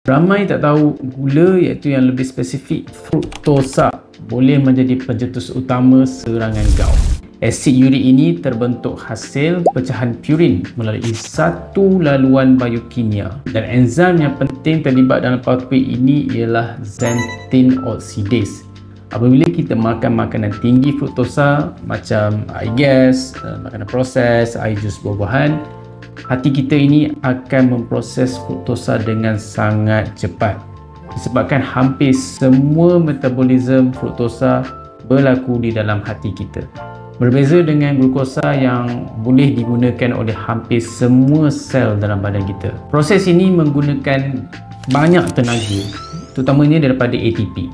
Ramai tak tahu gula, iaitu yang lebih spesifik fruktosa, boleh menjadi pencetus utama serangan gout. Asid urik ini terbentuk hasil pecahan purin melalui satu laluan biokimia, dan enzim yang penting terlibat dalam pathway ini ialah xanthine oxidase. Apabila kita makan makanan tinggi fruktosa macam air gas, makanan proses, air jus buah-buahan, hati kita ini akan memproses fruktosa dengan sangat cepat, disebabkan hampir semua metabolisme fruktosa berlaku di dalam hati kita. Berbeza dengan glukosa yang boleh digunakan oleh hampir semua sel dalam badan kita. Proses ini menggunakan banyak tenaga, terutamanya daripada ATP.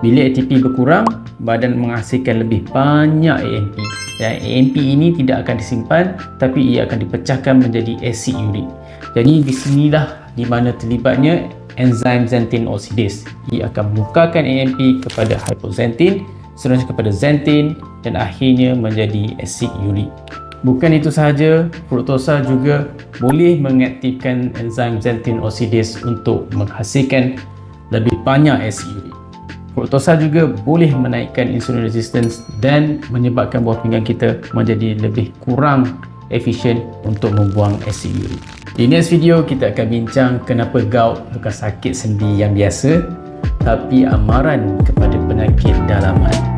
Bila ATP berkurang, badan menghasilkan lebih banyak AMP, dan AMP ini tidak akan disimpan, tapi ia akan dipecahkan menjadi asid urik. Jadi di sinilah di mana terlibatnya enzim xanthine oxidase. Ia akan menukarkan AMP kepada hypoxanthine, seterusnya kepada xanthine, dan akhirnya menjadi asid urik. Bukan itu sahaja, fruktosa juga boleh mengaktifkan enzim xanthine oxidase untuk menghasilkan lebih banyak asid urik. Fruktosa juga boleh menaikkan insulin resistance dan menyebabkan buah pinggang kita menjadi lebih kurang efisien untuk membuang asid urik. Di next video kita akan bincang kenapa gout bukan sakit sendi yang biasa, tapi amaran kepada penyakit dalaman.